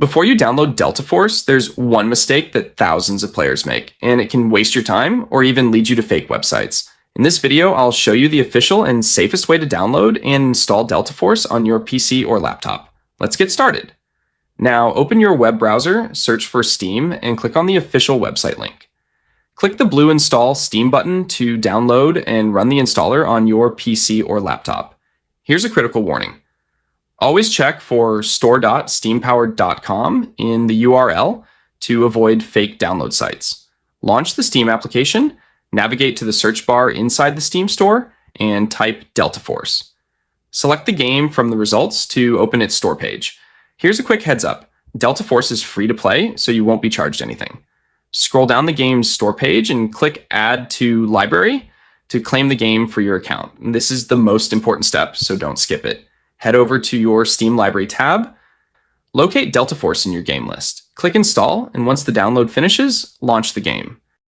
Before you download Delta Force, there's one mistake that thousands of players make, and it can waste your time or even lead you to fake websites. In this video, I'll show you the official and safest way to download and install Delta Force on your PC or laptop. Let's get started. Now, open your web browser, search for Steam, and click on the official website link. Click the blue Install Steam button to download and run the installer on your PC or laptop. Here's a critical warning. Always check for store.steampowered.com in the URL to avoid fake download sites. Launch the Steam application, navigate to the search bar inside the Steam store, and type Delta Force. Select the game from the results to open its store page. Here's a quick heads up. Delta Force is free to play, so you won't be charged anything. Scroll down the game's store page and click Add to Library to claim the game for your account. And this is the most important step, so don't skip it. Head over to your Steam Library tab, locate Delta Force in your game list. Click Install, and once the download finishes, launch the game.